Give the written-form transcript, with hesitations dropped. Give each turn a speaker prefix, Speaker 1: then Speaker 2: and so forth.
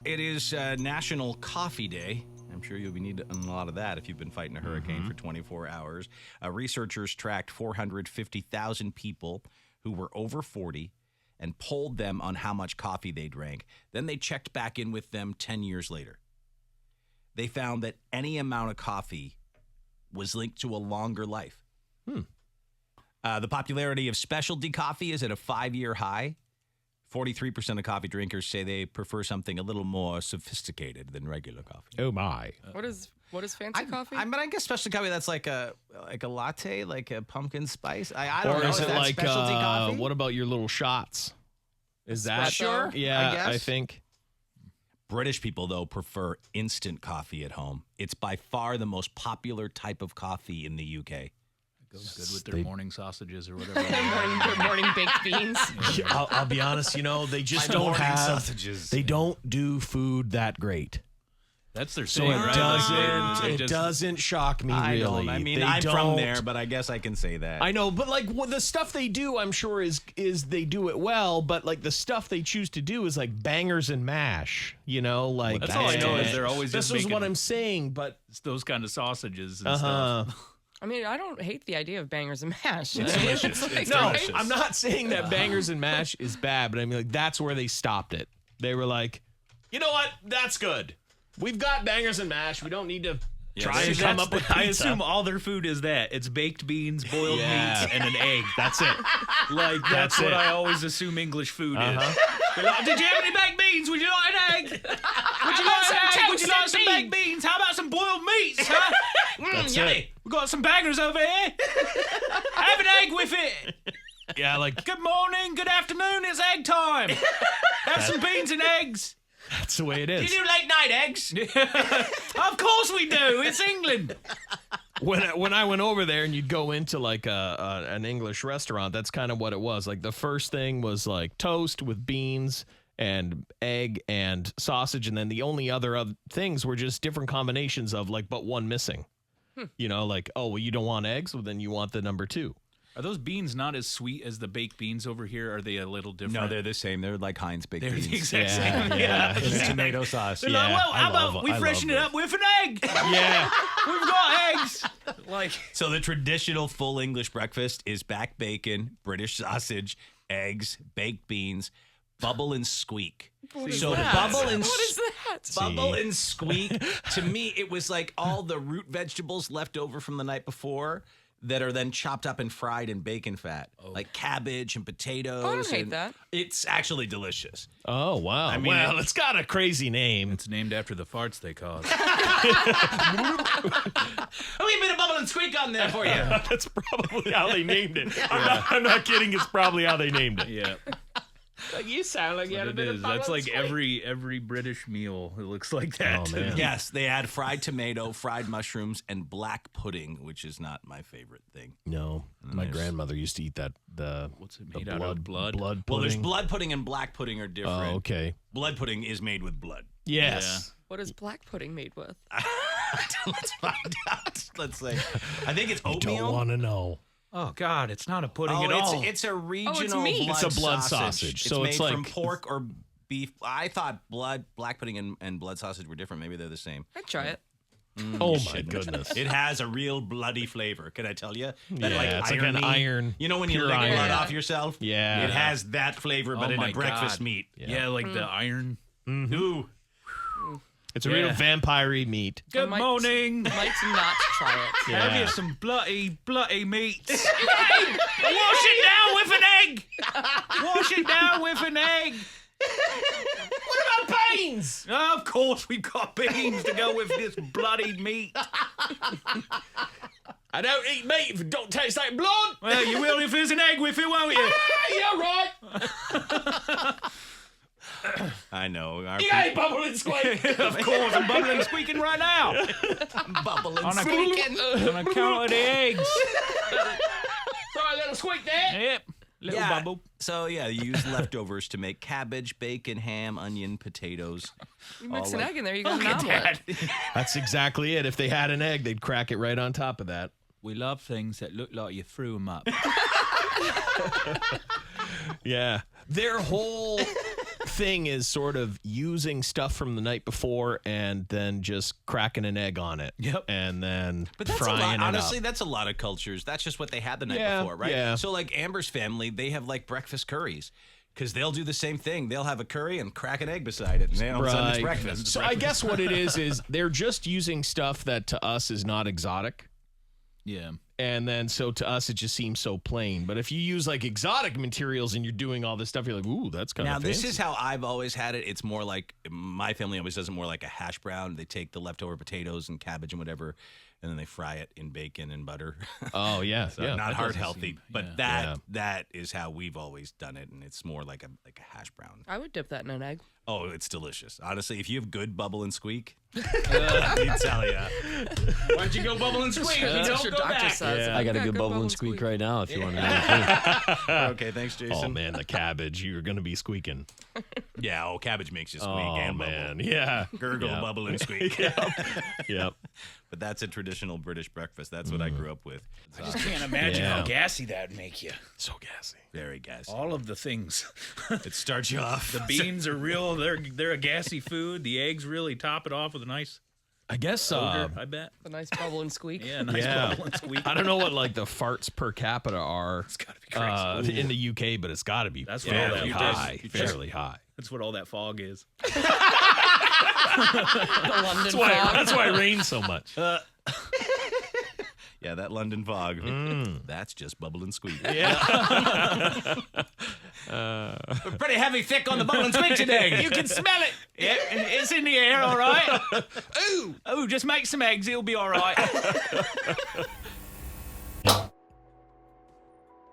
Speaker 1: it is National Coffee Day. I'm sure you'll be needing a lot of that if you've been fighting a hurricane for 24 hours. Researchers tracked 450,000 people who were over 40 and polled them on how much coffee they drank. Then they checked back in with them 10 years later. They found that any amount of coffee was linked to a longer life. The popularity of specialty coffee is at a 5-year high. 43% of coffee drinkers say they prefer something a little more sophisticated than regular coffee.
Speaker 2: Oh my!
Speaker 3: What is fancy coffee?
Speaker 1: I guess specialty coffee, that's like a latte, like a pumpkin spice. I don't know.
Speaker 2: Or is it
Speaker 1: that
Speaker 2: like
Speaker 1: specialty coffee?
Speaker 2: what about your little shots? Is that
Speaker 3: Espresso?
Speaker 2: Yeah,
Speaker 1: I guess.
Speaker 2: I think.
Speaker 1: British people, though, prefer instant coffee at home. It's by far the most popular type of coffee in the UK.
Speaker 4: Goes good with their morning sausages or whatever.
Speaker 3: morning baked beans.
Speaker 2: I'll be honest. They just don't
Speaker 1: morning
Speaker 2: have
Speaker 1: sausages.
Speaker 2: They don't do food that great.
Speaker 4: That's their
Speaker 2: So
Speaker 4: thing,
Speaker 2: it
Speaker 4: right?
Speaker 2: doesn't.
Speaker 4: Just-
Speaker 2: doesn't shock me
Speaker 1: I
Speaker 2: really.
Speaker 1: don't. I mean,
Speaker 2: They
Speaker 1: I'm from
Speaker 2: don't-
Speaker 1: there, but I guess I can say that.
Speaker 2: I know, but like the stuff they do, I'm sure is they do it well. But like the stuff they choose to do is like bangers and mash. Like
Speaker 4: That's all I know is they're always
Speaker 2: This
Speaker 4: just
Speaker 2: is what
Speaker 4: making-
Speaker 2: I'm saying, but
Speaker 4: those kind of sausages and stuff.
Speaker 3: I mean, I don't hate the idea of bangers and mash.
Speaker 1: It's delicious. It's
Speaker 2: No,
Speaker 1: delicious.
Speaker 2: I'm not saying that bangers and mash is bad, but I mean, like, that's where they stopped it. They were like, you know what? That's good. We've got bangers and mash. We don't need to try and come up with pizza.
Speaker 4: I assume all their food is that. It's baked beans, boiled meats, and an egg.
Speaker 2: That's it.
Speaker 4: Like, that's what
Speaker 2: it.
Speaker 4: I always assume English food is. They're like, did you have any baked beans? Would you like an egg? Would you like an egg? Would you like some baked beans? How about some boiled meats? Huh?
Speaker 2: That's
Speaker 4: Yummy.
Speaker 2: it.
Speaker 4: We got some bangers over here. Have an egg with it.
Speaker 2: Yeah, like
Speaker 4: Good morning, good afternoon, it's egg time. Have some beans and eggs.
Speaker 2: that's the way it
Speaker 4: Do
Speaker 2: is.
Speaker 4: you do late night eggs? Of course we do. It's England.
Speaker 2: When I went over there and you'd go into like an English restaurant, that's kind of what it was. Like the first thing was like toast with beans and egg and sausage, and then the only other things were just different combinations of like, but one missing. Like, oh, well, you don't want eggs? Well, then you want the number 2.
Speaker 4: Are those beans not as sweet as the baked beans over here? Are they a little different?
Speaker 1: No, they're the same. They're like Heinz baked
Speaker 4: They're
Speaker 1: beans.
Speaker 4: the exact
Speaker 2: Yeah,
Speaker 4: same.
Speaker 2: yeah.
Speaker 1: In a tomato sauce.
Speaker 4: They're like, well,
Speaker 2: I
Speaker 4: how
Speaker 2: love-
Speaker 4: about we
Speaker 2: I
Speaker 4: freshen it
Speaker 2: love
Speaker 4: up with an egg?
Speaker 2: Yeah.
Speaker 4: We've got eggs. Like,
Speaker 1: So the traditional full English breakfast is back bacon, British sausage, eggs, baked beans, bubble and squeak. So
Speaker 3: that?
Speaker 1: bubble and
Speaker 3: What is that?
Speaker 1: Bubble and squeak. To me, it was like all the root vegetables left over from the night before that are then chopped up and fried in bacon fat, like cabbage and potatoes.
Speaker 3: Oh, I don't hate
Speaker 1: and
Speaker 3: that.
Speaker 1: It's actually delicious.
Speaker 2: Oh, wow.
Speaker 1: I mean,
Speaker 2: well, it's got a crazy name.
Speaker 4: it's named after the farts they cause.
Speaker 1: A wee bit of bubble and squeak on there for you.
Speaker 2: That's probably how they named it. I'm not kidding. It's probably how they named it.
Speaker 4: Yeah.
Speaker 2: Like, you sound like you had a
Speaker 4: It
Speaker 2: bit
Speaker 4: is.
Speaker 2: of
Speaker 4: That's like
Speaker 2: sweet.
Speaker 4: every British meal. It looks like that.
Speaker 2: Oh, man.
Speaker 1: Yes, they add fried tomato, fried mushrooms, and black pudding, which is not my favorite thing.
Speaker 2: No, my grandmother used to eat that.
Speaker 4: What's it
Speaker 2: the
Speaker 4: made out of? Blood?
Speaker 2: Blood
Speaker 1: Well, there's
Speaker 2: pudding.
Speaker 1: blood pudding and black pudding are different.
Speaker 2: Oh, okay.
Speaker 1: Blood pudding is made with blood.
Speaker 2: Yes.
Speaker 3: What is black pudding made with?
Speaker 1: Let's find out. Let's say. I think it's
Speaker 2: Don't
Speaker 1: oatmeal.
Speaker 2: want to know.
Speaker 4: Oh God, it's not a pudding
Speaker 1: Oh,
Speaker 4: at all.
Speaker 1: it's a regional
Speaker 3: meat.
Speaker 1: blood
Speaker 2: It's a blood
Speaker 1: sausage.
Speaker 2: sausage.
Speaker 1: It's
Speaker 2: So
Speaker 1: made
Speaker 2: it's like-
Speaker 1: from pork or beef. I thought black pudding and blood sausage were different. Maybe they're the same.
Speaker 3: I'd try it.
Speaker 2: Oh my goodness.
Speaker 1: It has a real bloody flavor. Can I tell you? That,
Speaker 2: Yeah, it's like an
Speaker 1: irony-
Speaker 2: iron,
Speaker 1: You know when you
Speaker 2: pure
Speaker 1: lick
Speaker 2: iron.
Speaker 1: blood off yourself?
Speaker 2: Yeah.
Speaker 1: It has that flavor, but
Speaker 4: Oh
Speaker 1: in
Speaker 4: my
Speaker 1: a breakfast
Speaker 4: God.
Speaker 1: meat.
Speaker 4: Yeah, like the iron.
Speaker 1: Ooh.
Speaker 2: It's a real
Speaker 4: Yeah.
Speaker 2: vampire meat.
Speaker 4: Good
Speaker 3: might-
Speaker 4: morning.
Speaker 3: Might not try it.
Speaker 2: Yeah.
Speaker 4: Have you some bloody meats? Wash it down with an egg. Wash it down with an egg.
Speaker 2: What about beans?
Speaker 4: Of course, we've got beans to go with this bloody meat.
Speaker 2: I don't eat meat if it don't taste like blood.
Speaker 4: Well, you will if there's an egg with it, won't you?
Speaker 2: You're right.
Speaker 1: I know. Our
Speaker 2: You ain't bubbling squeak.
Speaker 4: Of course, I'm bubbling and squeaking right now.
Speaker 1: bubble and
Speaker 4: On a,
Speaker 1: squeaking.
Speaker 4: on account of the eggs.
Speaker 2: Sorry, little squeak there.
Speaker 4: Yep. Little
Speaker 1: Yeah.
Speaker 4: bubble.
Speaker 1: So, yeah, you use leftovers to make cabbage, bacon, ham, onion, potatoes.
Speaker 3: You mix
Speaker 1: All
Speaker 3: an
Speaker 1: like-
Speaker 3: egg in there, you got
Speaker 4: Look
Speaker 3: an
Speaker 4: at
Speaker 3: omelet.
Speaker 4: that.
Speaker 2: That's exactly it. If they had an egg, they'd crack it right on top of that.
Speaker 4: We love things that look like you threw them up.
Speaker 2: Yeah. Their whole thing is sort of using stuff from the night before and then just cracking an egg on it.
Speaker 4: Yep.
Speaker 2: And then
Speaker 1: But that's
Speaker 2: frying
Speaker 1: a lot.
Speaker 2: it
Speaker 1: Honestly,
Speaker 2: up.
Speaker 1: that's a lot of cultures. That's just what they had the night
Speaker 2: Yeah,
Speaker 1: before, right?
Speaker 2: yeah.
Speaker 1: So like Amber's family, they have like breakfast curries. Because they'll do the same thing. They'll have a curry and crack an egg beside it. And then all of a sudden it's breakfast.
Speaker 2: So I guess what it is they're just using stuff that to us is not exotic.
Speaker 4: Yeah.
Speaker 2: And then so to us it just seems so plain. But if you use like exotic materials and you're doing all this stuff, you're like, ooh, that's kind
Speaker 1: Now,
Speaker 2: of
Speaker 1: this
Speaker 2: fancy.
Speaker 1: is how I've always had it. It's more like my family always does it more like a hash brown. They take the leftover potatoes and cabbage and whatever, and then they fry it in bacon and butter.
Speaker 2: Oh yeah,
Speaker 1: So
Speaker 2: yeah.
Speaker 1: not
Speaker 4: that
Speaker 1: heart
Speaker 4: doesn't
Speaker 1: healthy,
Speaker 4: seem-
Speaker 1: but
Speaker 4: yeah.
Speaker 1: that is how we've always done it, and it's more like a hash brown.
Speaker 3: I would dip that in an egg.
Speaker 1: Oh, it's delicious. Honestly, if you have good bubble and squeak, I tell ya.
Speaker 4: Why don't you go bubble and squeak? You
Speaker 3: That's
Speaker 4: don't
Speaker 3: what your
Speaker 4: go
Speaker 3: doctor
Speaker 4: back.
Speaker 3: says.
Speaker 2: Yeah.
Speaker 5: I got a
Speaker 3: Yeah,
Speaker 5: good
Speaker 3: good
Speaker 5: bubble and squeak right now if you want to know.
Speaker 1: Okay, thanks, Jason.
Speaker 2: Oh man, the cabbage, you're gonna be squeaking.
Speaker 1: Yeah, cabbage makes you squeak
Speaker 2: Oh
Speaker 1: and
Speaker 2: man,
Speaker 1: bubble.
Speaker 2: yeah.
Speaker 1: Gurgle,
Speaker 2: Yep.
Speaker 1: bubble, and squeak.
Speaker 2: Yep.
Speaker 1: But that's a traditional British breakfast. That's what I grew up with.
Speaker 4: I just can't imagine
Speaker 2: Yeah.
Speaker 4: how gassy that'd make you.
Speaker 2: So gassy.
Speaker 1: Very gassy.
Speaker 4: All of the things.
Speaker 1: It starts you off.
Speaker 4: The beans are real. They're a gassy food. The eggs really top it off with a nice
Speaker 2: I guess
Speaker 4: odor, I bet.
Speaker 3: A nice bubble and squeak.
Speaker 4: Yeah, nice
Speaker 2: Yeah.
Speaker 4: bubble and squeak.
Speaker 2: I don't know what like the farts per capita are
Speaker 4: It's gotta be crazy.
Speaker 2: in the UK, but it's got to be
Speaker 4: That's what all
Speaker 2: fairly
Speaker 4: that
Speaker 2: high.
Speaker 4: is.
Speaker 2: Fairly high.
Speaker 4: That's what all that fog is.
Speaker 3: The London
Speaker 2: That's why,
Speaker 3: fog.
Speaker 2: that's why it rains so much.
Speaker 1: Yeah, that London fog. That's just bubble and squeak.
Speaker 2: Yeah.
Speaker 1: We're pretty heavy, thick on the bubble and squeak today.
Speaker 4: You can smell it. Yeah, and it's in the air, all right. Ooh, just make some eggs. It'll be all right.